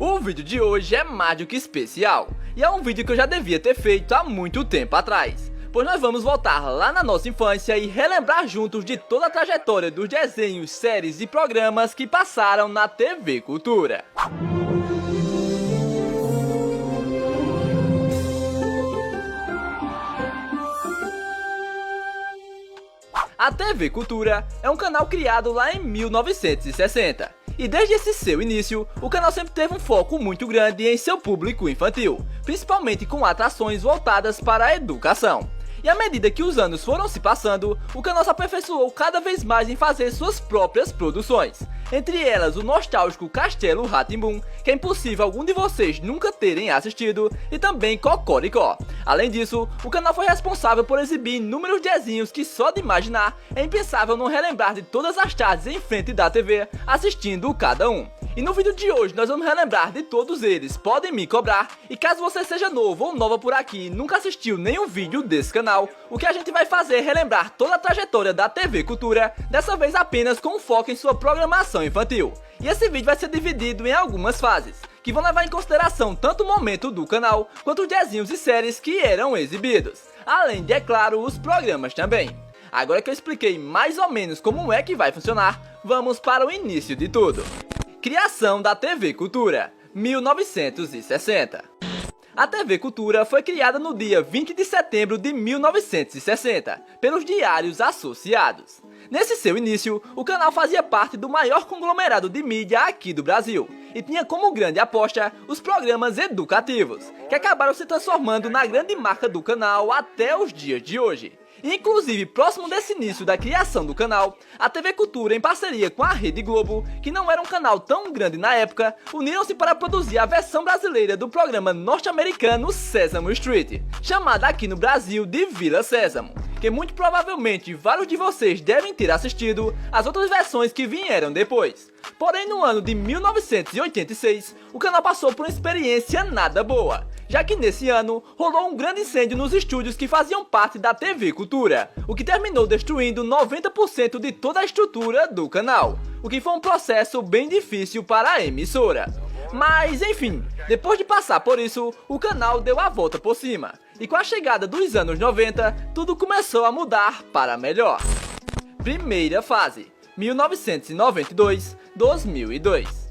O vídeo de hoje é mais do que especial, e é um vídeo que eu já devia ter feito há muito tempo atrás, pois nós vamos voltar lá na nossa infância e relembrar juntos de toda a trajetória dos desenhos, séries e programas que passaram na TV Cultura. A TV Cultura é um canal criado lá em 1960. E desde esse seu início, o canal sempre teve um foco muito grande em seu público infantil, principalmente com atrações voltadas para a educação. E à medida que os anos foram se passando, o canal se aperfeiçoou cada vez mais em fazer suas próprias produções. Entre elas o nostálgico Castelo Rá-Tim-Bum, que é impossível algum de vocês nunca terem assistido, e também Cocoricó. Além disso, o canal foi responsável por exibir inúmeros desenhos que só de imaginar é impensável não relembrar de todas as tardes em frente da TV, assistindo cada um. E no vídeo de hoje nós vamos relembrar de todos eles, podem me cobrar, e caso você seja novo ou nova por aqui e nunca assistiu nenhum vídeo desse canal, o que a gente vai fazer é relembrar toda a trajetória da TV Cultura, dessa vez apenas com foco em sua programação infantil. E esse vídeo vai ser dividido em algumas fases, que vão levar em consideração tanto o momento do canal, quanto os desenhos e séries que eram exibidos, além de, é claro, os programas também. Agora que eu expliquei mais ou menos como é que vai funcionar, vamos para o início de tudo. Criação da TV Cultura, 1960. A TV Cultura foi criada no dia 20 de setembro de 1960, pelos Diários Associados. Nesse seu início, o canal fazia parte do maior conglomerado de mídia aqui do Brasil, e tinha como grande aposta os programas educativos, que acabaram se transformando na grande marca do canal até os dias de hoje. Inclusive, próximo desse início da criação do canal, a TV Cultura, em parceria com a Rede Globo, que não era um canal tão grande na época, uniram-se para produzir a versão brasileira do programa norte-americano Sesame Street, chamada aqui no Brasil de Vila Sésamo, que muito provavelmente vários de vocês devem ter assistido as outras versões que vieram depois. Porém, no ano de 1986, o canal passou por uma experiência nada boa, já que nesse ano rolou um grande incêndio nos estúdios que faziam parte da TV Cultura, o que terminou destruindo 90% de toda a estrutura do canal, o que foi um processo bem difícil para a emissora. Mas enfim, depois de passar por isso, o canal deu a volta por cima, e com a chegada dos anos 90, tudo começou a mudar para melhor. Primeira fase, 1992-2002.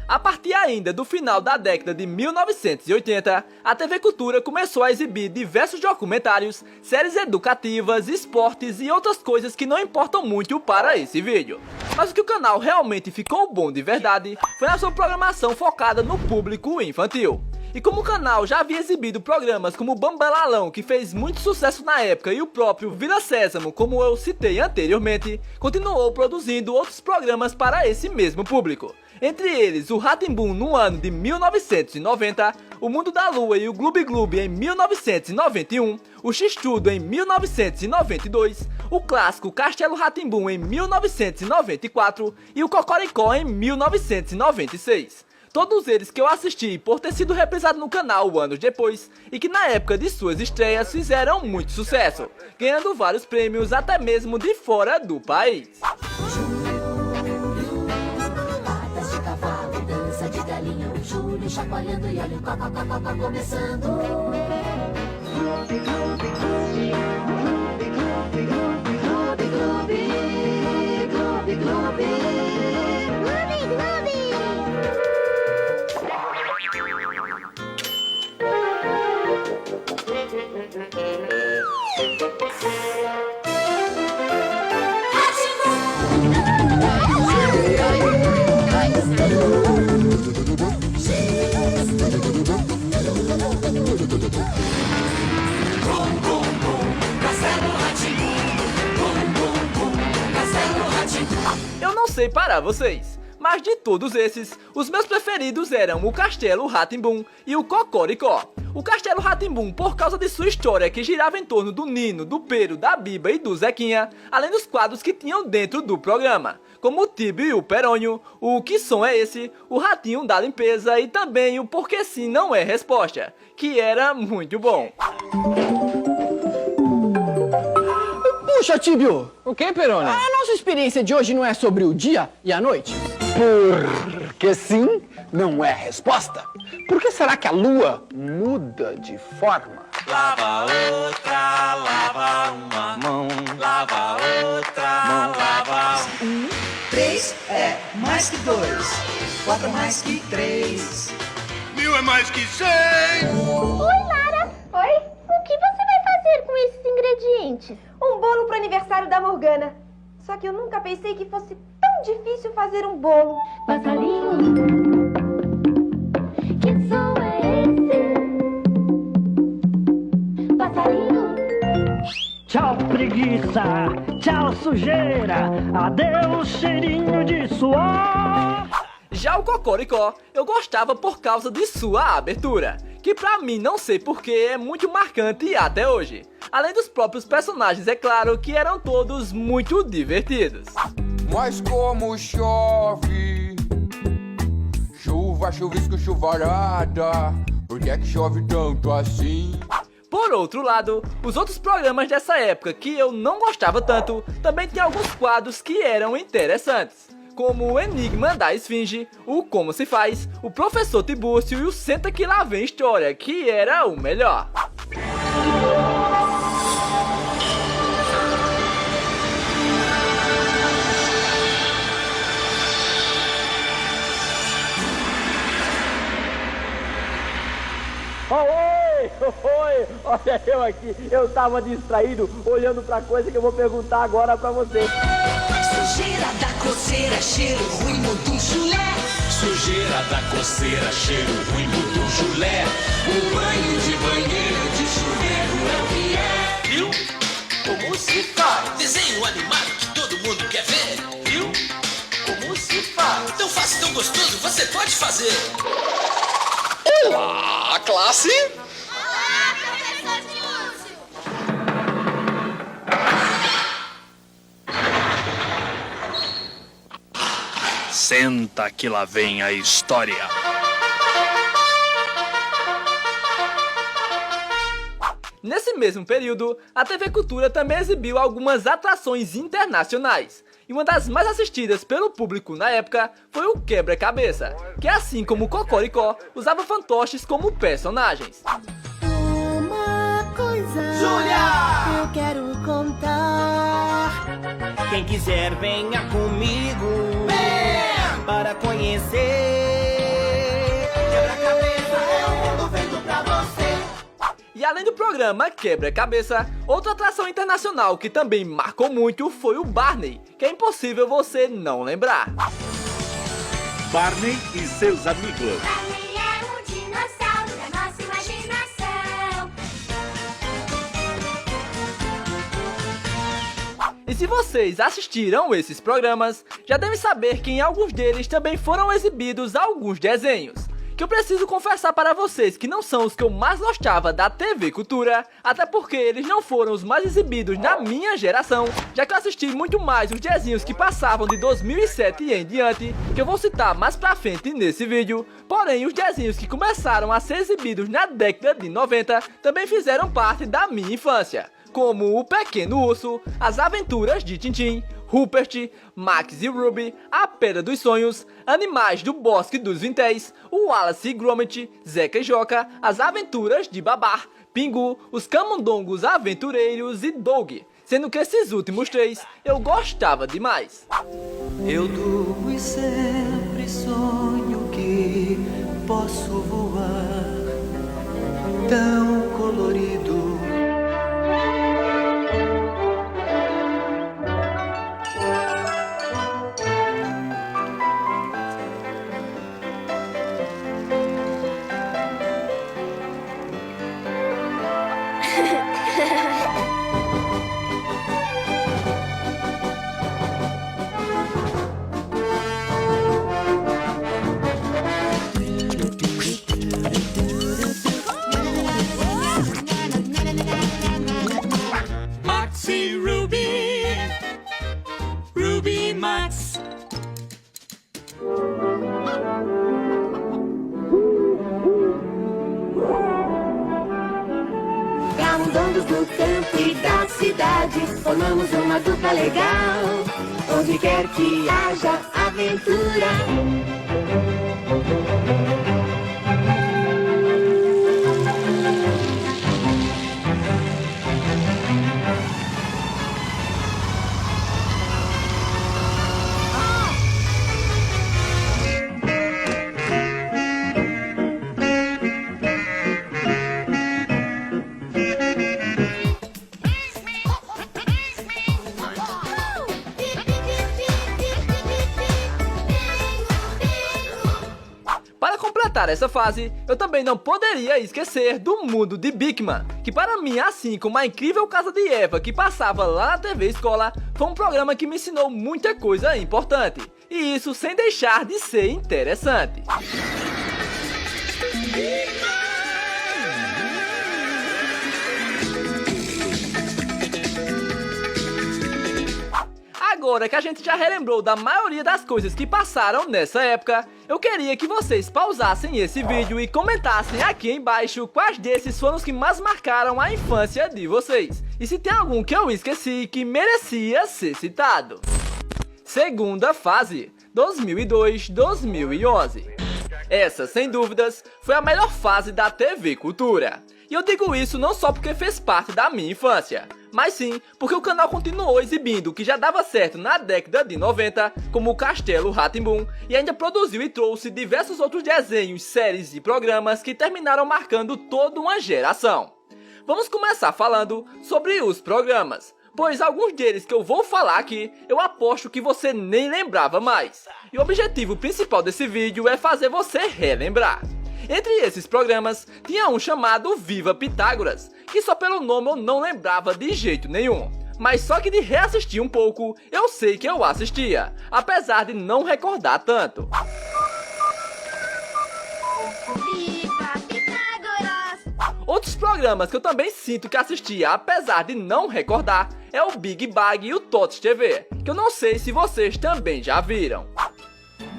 A partir ainda do final da década de 1980, a TV Cultura começou a exibir diversos documentários, séries educativas, esportes e outras coisas que não importam muito para esse vídeo. Mas o que o canal realmente ficou bom de verdade foi na sua programação focada no público infantil. E como o canal já havia exibido programas como Bambalalão, que fez muito sucesso na época, e o próprio Vila Sésamo, como eu citei anteriormente, continuou produzindo outros programas para esse mesmo público. Entre eles, o Rá-Tim-Bum no ano de 1990, o Mundo da Lua e o Gloob Gloob em 1991, o X-Tudo em 1992, o clássico Castelo Rá-Tim-Bum em 1994 e o Cocoricó em 1996. Todos eles que eu assisti por ter sido reprisado no canal anos depois, e que na época de suas estreias fizeram muito sucesso, ganhando vários prêmios até mesmo de fora do país. Júlio chacoalhando e olha o coco começando. Gloob, gloob, gloob, gloob, gloob, gloob, gloob, Eu não sei para vocês, mas de todos esses, os meus preferidos eram o Castelo Rá-Tim-Bum e o Cocoricó. O Castelo Rá-Tim-Bum por causa de sua história que girava em torno do Nino, do Pero, da Biba e do Zequinha, além dos quadros que tinham dentro do programa, como o Tibio e o Perônio, o Que Som é Esse?, o Ratinho da Limpeza e também o Porque Sim Não É Resposta, que era muito bom. Puxa, Tibio! O que, Peroni? A nossa experiência de hoje não é sobre o dia e a noite? Porque sim, não é a resposta? Por que será que a lua muda de forma? Lava outra, lava uma mão. Lava outra, mão. Lava 3 é mais que 2. 4 é mais que 3. 1000 é mais que 100. Oi, Lara. Oi. O que você vai fazer com esses ingredientes? Um bolo pro aniversário da Morgana. Só que eu nunca pensei que fosse tão difícil fazer um bolo. Passarinho, que som é esse? Passarinho. Tchau, preguiça. Tchau, sujeira. Adeus, cheirinho de suor. Já o Cocoricó, eu gostava por causa de sua abertura, que pra mim não sei porquê é muito marcante até hoje. Além dos próprios personagens, é claro, que eram todos muito divertidos. Mas como chove, chuva, chuvisco, chuvarada, por que é que chove tanto assim? Por outro lado, os outros programas dessa época que eu não gostava tanto, também tem alguns quadros que eram interessantes, como o Enigma da Esfinge, o Como Se Faz, o Professor Tibúrcio e o Senta Que Lá Vem História, que era o melhor. Oi, olha eu aqui, eu tava distraído, olhando pra coisa que eu vou perguntar agora pra você. Sujeira da coceira, cheiro ruim, muito chulé. Sujeira da coceira, cheiro ruim, muito chulé. O banho de banheiro, de chuveiro é o que é. Viu? Como se faz? Desenho animado que todo mundo quer ver. Viu? Como se faz? Tão fácil, tão gostoso, você pode fazer. Olá, classe! Olá, professor Tibúrcio. Senta que lá vem a história. Nesse mesmo período, a TV Cultura também exibiu algumas atrações internacionais. E uma das mais assistidas pelo público na época foi o Quebra-Cabeça, que assim como o Cocoricó, usava fantoches como personagens. Uma coisa Júlia! eu quero contar. Quem quiser venha comigo para conhecer. Quebra-cabeça é um mundo feito pra você. E além do programa Quebra-Cabeça, outra atração internacional que também marcou muito foi o Barney, que é impossível você não lembrar. Barney e seus amigos. Barney é um dinossauro da nossa imaginação. E se vocês assistiram esses programas, já devem saber que em alguns deles também foram exibidos alguns desenhos, que eu preciso confessar para vocês que não são os que eu mais gostava da TV Cultura, até porque eles não foram os mais exibidos na minha geração, já que eu assisti muito mais os desenhos que passavam de 2007 e em diante, que eu vou citar mais pra frente nesse vídeo. Porém, os desenhos que começaram a ser exibidos na década de 90 também fizeram parte da minha infância, como O Pequeno Urso, As Aventuras de Tintim, Rupert, Max e Ruby, A Pedra dos Sonhos, Animais do Bosque dos Vinténs, o Wallace e Gromit, Zeca e Joca, As Aventuras de Babar, Pingu, Os Camundongos Aventureiros e Doug, sendo que esses últimos três eu gostava demais. Eu durmo e sempre sonho que posso voar, tão colorido. Max e Ruby. Ruby e Max. Camundongos do campo e da cidade, formamos uma dupla legal. Onde quer que haja aventura. completar essa fase, eu também não poderia esquecer do Mundo de Bigman, que para mim, assim como a incrível Casa de Eva que passava lá na TV Escola, foi um programa que me ensinou muita coisa importante, e isso sem deixar de ser interessante. Agora que a gente já relembrou da maioria das coisas que passaram nessa época, eu queria que vocês pausassem esse vídeo e comentassem aqui embaixo quais desses foram os que mais marcaram a infância de vocês. E se tem algum que eu esqueci que merecia ser citado. Segunda fase, 2002-2011. Essa, sem dúvidas, foi a melhor fase da TV Cultura. E eu digo isso não só porque fez parte da minha infância, mas sim porque o canal continuou exibindo o que já dava certo na década de 90, como o Castelo Rá-Tim-Bum, e ainda produziu e trouxe diversos outros desenhos, séries e programas que terminaram marcando toda uma geração. Vamos começar falando sobre os programas, pois alguns deles que eu vou falar aqui, eu aposto que você nem lembrava mais. E o objetivo principal desse vídeo é fazer você relembrar. Entre esses programas, tinha um chamado Viva Pitágoras, que só pelo nome eu não lembrava de jeito nenhum. Mas só que de reassistir um pouco, eu sei que eu assistia, apesar de não recordar tanto. Viva Pitágoras! Outros programas que eu também sinto que assistia, apesar de não recordar, é o Big Bang e o Tots TV, que eu não sei se vocês também já viram.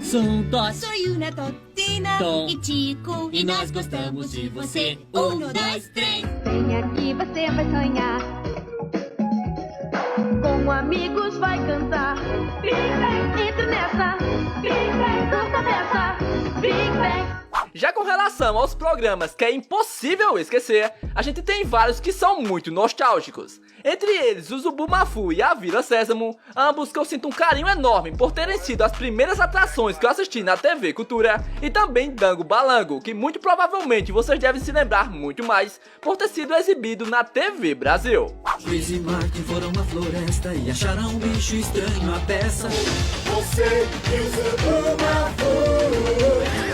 Sou Tots, sou Yuna, Totina Tom e Tico, e nós gostamos de você. 1, 2, 3. Vem aqui, você vai sonhar. Com amigos vai cantar. Big Bang, entre nessa. Big Bang, dança nessa. Big Bang. Já com relação aos programas que é impossível esquecer, a gente tem vários que são muito nostálgicos. Entre eles, o Zubumafu e a Vila Sésamo, ambos que eu sinto um carinho enorme por terem sido as primeiras atrações que eu assisti na TV Cultura, e também Dango Balango, que muito provavelmente vocês devem se lembrar muito mais por ter sido exibido na TV Brasil. Chris e Martin foram à floresta e acharam um bicho estranho a peça. Você e o Zubumafu.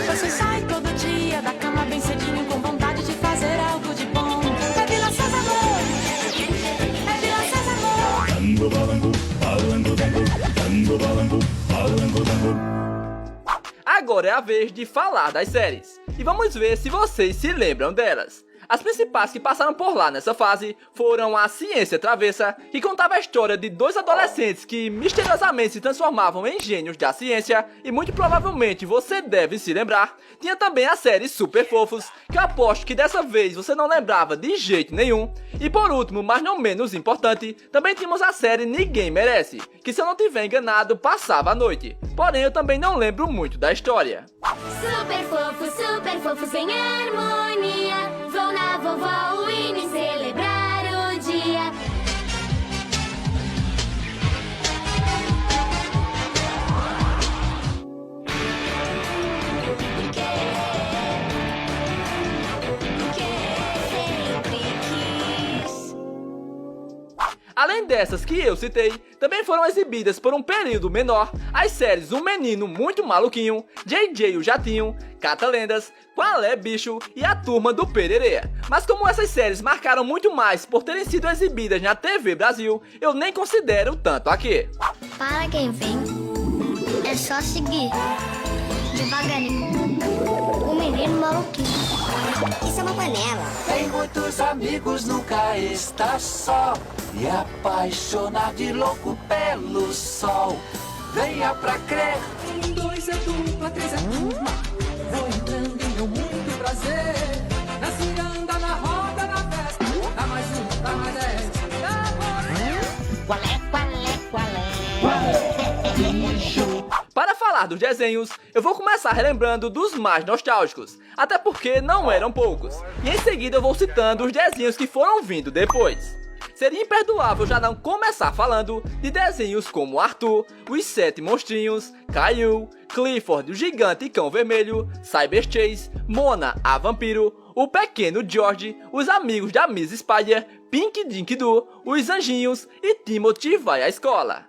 Você sai todo dia da cama bem cedinho com vontade de fazer algo de bom. É Vila Sésamo! É Vila Sésamo! Dango balango, balango dango, dango balango, balango dango. Agora é a vez de falar das séries, e vamos ver se vocês se lembram delas. As principais que passaram por lá nessa fase foram a Ciência Travessa, que contava a história de dois adolescentes que misteriosamente se transformavam em gênios da ciência, e muito provavelmente você deve se lembrar. Tinha também a série Super Fofos, que eu aposto que dessa vez você não lembrava de jeito nenhum. E por último, mas não menos importante, também tínhamos a série Ninguém Merece, que se eu não tiver enganado passava à noite, porém eu também não lembro muito da história. Super fofos em harmonia. Vão na vovó Winnie celebrar o dia. Além dessas que eu citei, também foram exibidas por um período menor as séries Um Menino Muito Maluquinho, JJ o Jatinho, Catalendas, Qual é Bicho e A Turma do Pererê. Mas como essas séries marcaram muito mais por terem sido exibidas na TV Brasil, eu nem considero tanto aqui. Para quem vem, é só seguir devagarinho. O menino maluquinho. Isso é uma panela. Tem muitos amigos, nunca está só. E apaixonar de louco pelo sol. Venha pra crer. 1, 2 é dupla, 3 é turma. Vou entrando em meu muito prazer. Na ciranda, na roda, na festa. Dá mais 1, dá mais 10. Qual é? Para falar dos desenhos, eu vou começar relembrando dos mais nostálgicos, até porque não eram poucos, e em seguida eu vou citando os desenhos que foram vindo depois. Seria imperdoável já não começar falando de desenhos como Arthur, Os 7 Monstrinhos, Caillou, Clifford o Gigante e Cão Vermelho, Cyber Chase, Mona a Vampiro, O Pequeno George, Os Amigos da Miss Spider, Pink Dink Doo, Os Anjinhos e Timothy Vai à Escola.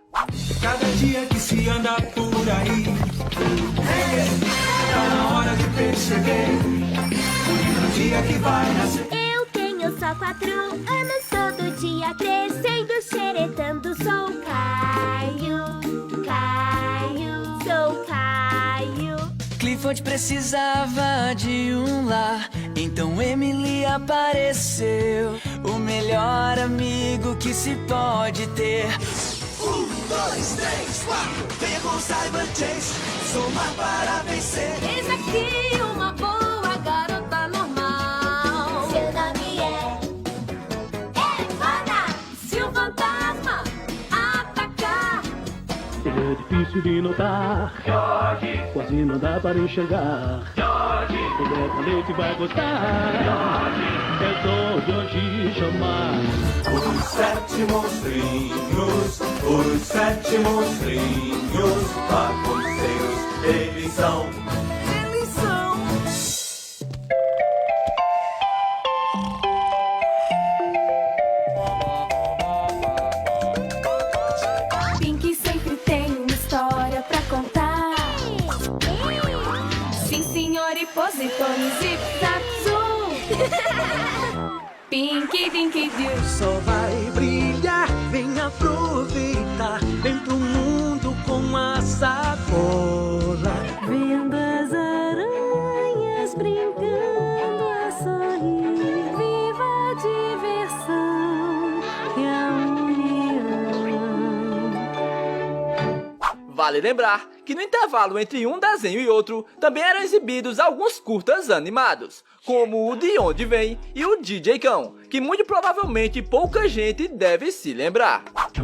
Cada dia que se anda por aí, tá na hora de vez cheguei, no dia que vai nascer. Eu tenho só 4 anos, todo dia crescendo, xeretando. Sou Caio, sou Caio. Clifford precisava de um lar, então Emily apareceu. O melhor amigo que se pode ter. 1, 2, 3, 4, venha com o Cyber Chase, somar para vencer. Eis aqui uma boa garota normal. Seu nome é Evana. Se o fantasma atacar, Ele é difícil de notar, George. Quase não dá para enxergar, George. Ele é valente, vai gostar, George. É só George chamar. Os 7 monstrinhos, bagunceiros, eles são. Pink sempre tem uma história pra contar. Sim, senhor, e positores e Tatsu. Pink, Dinky Doo. Só vai brilhar, vem aproveitar. Vem pro mundo com a sacola. Vendo as aranhas brincando a sorrir. Viva a diversão e a união. Vale lembrar que no intervalo entre um desenho e outro também eram exibidos alguns curtas animados, como o De Onde Vem e o DJ Cão, que muito provavelmente pouca gente deve se lembrar. De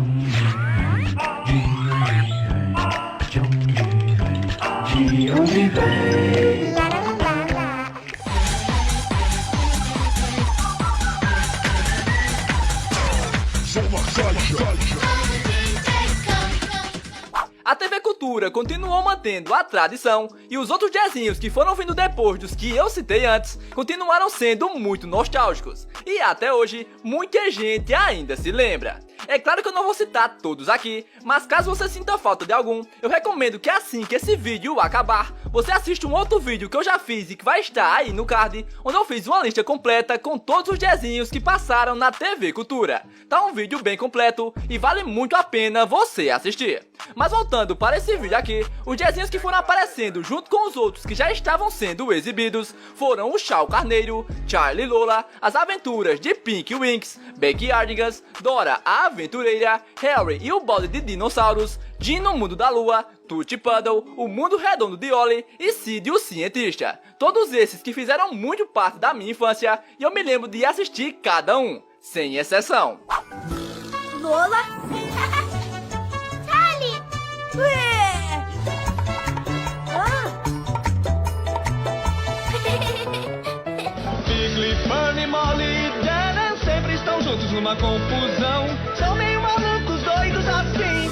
onde vem? A TV Cultura continuou mantendo a tradição e os outros desenhos que foram vindo depois dos que eu citei antes continuaram sendo muito nostálgicos e até hoje muita gente ainda se lembra. É claro que eu não vou citar todos aqui, mas caso você sinta falta de algum, eu recomendo que assim que esse vídeo acabar, você assista um outro vídeo que eu já fiz e que vai estar aí no card, onde eu fiz uma lista completa com todos os desenhos que passaram na TV Cultura. Tá um vídeo bem completo e vale muito a pena você assistir. Mas voltando para esse vídeo aqui, os desenhos que foram aparecendo junto com os outros que já estavam sendo exibidos foram o Chao Carneiro, Charlie Lola, As Aventuras de Pinky Winks, Backyardigans, Dora a Aventureira, Harry e o Bode de Dinossauros, Jim no Mundo da Lua, Tutti Puddle, O Mundo Redondo de Ollie e Sid o Cientista. Todos esses que fizeram muito parte da minha infância e eu me lembro de assistir cada um, sem exceção. Lola. Charlie. Piglet, Bunny, Molly e Dana sempre estão juntos numa confusão. São meio malucos, doidos assim.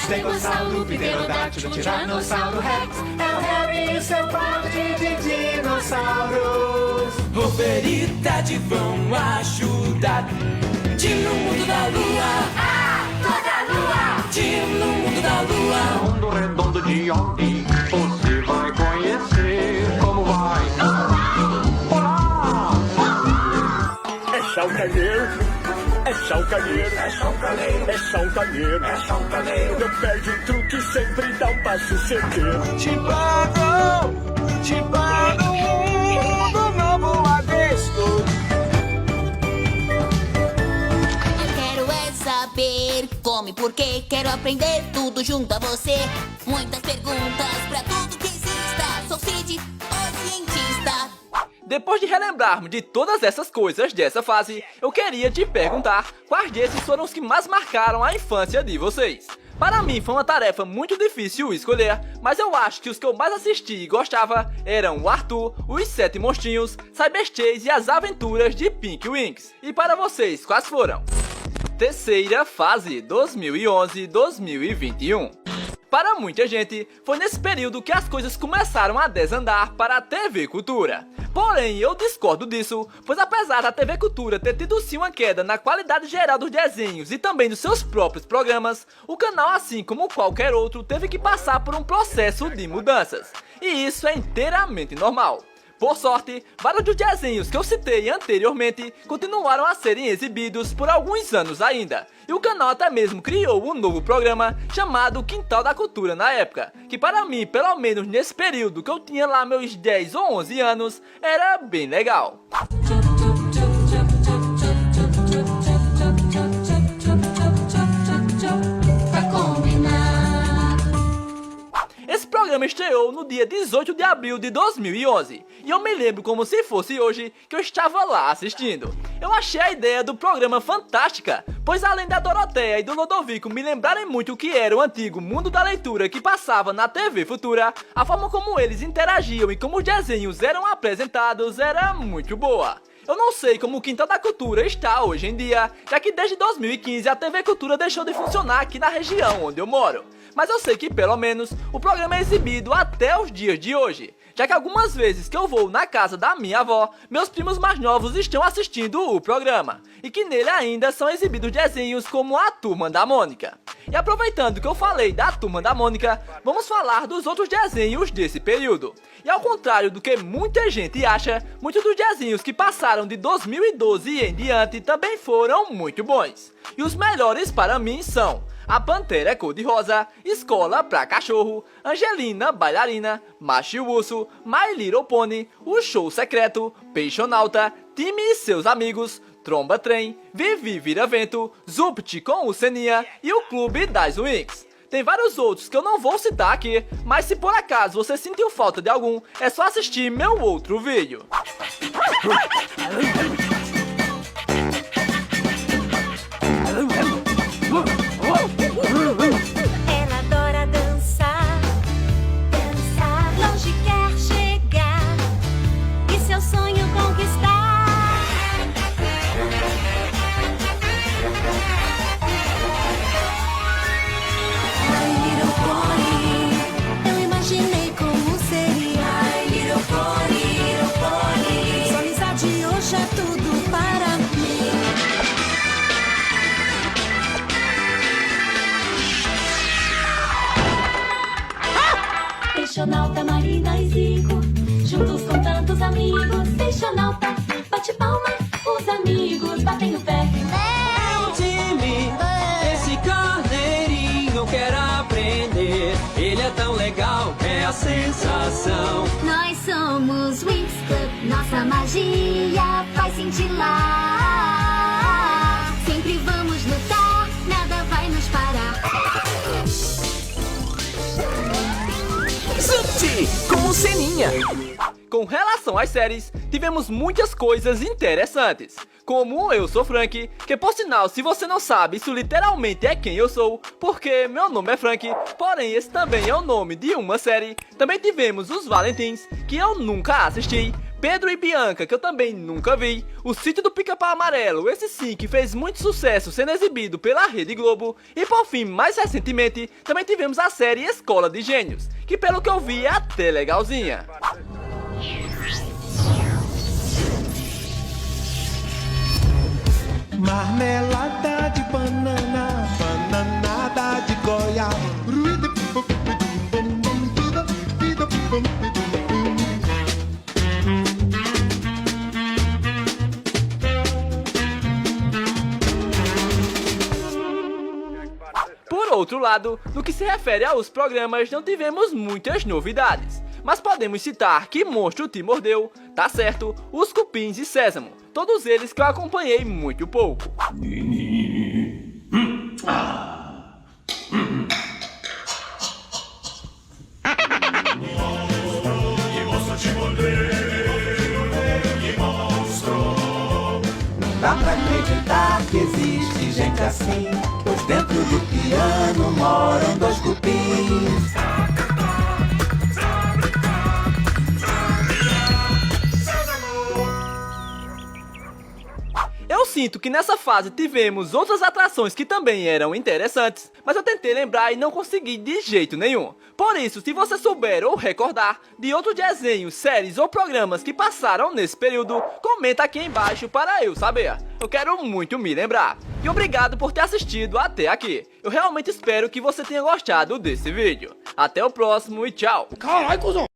Estegossauro, Pterodátilo, Tiranossauro Rex. É o Harry e seu bande de dinossauros. Hopper e Ted vão ajudar. Jim no Mundo da Lua. Toda lua. Jim no Mundo da Lua. Mundo redondo de onde você vai conhecer. Como vai? Olá! É Chao Carneiro. É Chao Carneiro. É Chao Carneiro. É Chao Carneiro. É Chao Carneiro. Não perde um truque, sempre dá um passo certeiro. Te pago, mundo novo avesso. Eu quero é saber como e por quê. Quero aprender tudo junto a você. Muitas perguntas pra tudo que exista. Sou Sid, o cientista. Depois de relembrarmos de todas essas coisas dessa fase, eu queria te perguntar quais desses foram os que mais marcaram a infância de vocês. Para mim foi uma tarefa muito difícil escolher, mas eu acho que os que eu mais assisti e gostava eram o Arthur, os 7 Monstrinhos, Cyber Chase e As Aventuras de Pinky Winks. E para vocês, quais foram? Terceira fase, 2011-2021. Para muita gente, foi nesse período que as coisas começaram a desandar para a TV Cultura. Porém, eu discordo disso, pois apesar da TV Cultura ter tido sim uma queda na qualidade geral dos desenhos e também dos seus próprios programas, o canal, assim como qualquer outro, teve que passar por um processo de mudanças. E isso é inteiramente normal. Por sorte, vários dos desenhos que eu citei anteriormente continuaram a serem exibidos por alguns anos ainda, e o canal até mesmo criou um novo programa chamado Quintal da Cultura na época, que para mim, pelo menos nesse período que eu tinha lá meus 10 ou 11 anos, era bem legal. Esse programa estreou no dia 18 de abril de 2011, e eu me lembro como se fosse hoje que eu estava lá assistindo. Eu achei a ideia do programa fantástica, pois além da Doroteia e do Lodovico me lembrarem muito o que era o antigo Mundo da Leitura que passava na TV Futura, a forma como eles interagiam e como os desenhos eram apresentados era muito boa. Eu não sei como o Quintal da Cultura está hoje em dia, já que desde 2015 a TV Cultura deixou de funcionar aqui na região onde eu moro. Mas eu sei que pelo menos o programa é exibido até os dias de hoje, já que algumas vezes que eu vou na casa da minha avó, meus primos mais novos estão assistindo o programa, e que nele ainda são exibidos desenhos como a Turma da Mônica. E aproveitando que eu falei da Turma da Mônica, vamos falar dos outros desenhos desse período. E ao contrário do que muita gente acha, muitos dos desenhos que passaram de 2012 em diante também foram muito bons. E os melhores para mim são A Pantera Cor-de-Rosa, Escola pra Cachorro, Angelina Bailarina, Macho e o Urso, My Little Pony, O Show Secreto, Peixonauta, Time e Seus Amigos, Tromba Trem, Vivi Vira Vento, Zupt com o Seninha e o Clube das Winx. Tem vários outros que eu não vou citar aqui, mas se por acaso você sentiu falta de algum, é só assistir meu outro vídeo. Ela adora dançar, longe quer chegar e seu sonho conquistar. My Little Pony, eu imaginei como seria. My Little Pony, sua amizade hoje é tudo para mim. Peixonauta, Marina e Zico, juntos com tantos amigos. Peixonauta, bate palma, os amigos batem o pé. É um time, esse carneirinho quer aprender. Ele é tão legal, é a sensação. Nós somos Winx Club, nossa magia faz cintilar. Sempre vamos lutar, nada vai nos parar. Zupt com o Seninha. Com relação às séries, tivemos muitas coisas interessantes, como Eu Sou Frank, que por sinal, se você não sabe, isso literalmente é quem eu sou, porque meu nome é Frank, porém esse também é o nome de uma série. Também tivemos Os Valentins, que eu nunca assisti, Pedro e Bianca, que eu também nunca vi, O Sítio do Pica-Pau Amarelo, esse sim que fez muito sucesso sendo exibido pela Rede Globo, e por fim, mais recentemente, também tivemos a série Escola de Gênios, que pelo que eu vi é até legalzinha. Marmelada de banana, bananada de goiaba. Por outro lado, no que se refere aos programas, não tivemos muitas novidades, mas podemos citar Que Monstro Te Mordeu, Tá Certo, Os Cupins e Sésamo, todos eles que eu acompanhei muito pouco. Dá pra acreditar que existe gente assim, pois dentro do piano moram dois cupins. Eu sinto que nessa fase tivemos outras atrações que também eram interessantes, mas eu tentei lembrar e não consegui de jeito nenhum. Por isso, se você souber ou recordar de outros desenhos, séries ou programas que passaram nesse período, comenta aqui embaixo para eu saber. Eu quero muito me lembrar. E obrigado por ter assistido até aqui. Eu realmente espero que você tenha gostado desse vídeo. Até o próximo e tchau. Caralho, cuzão!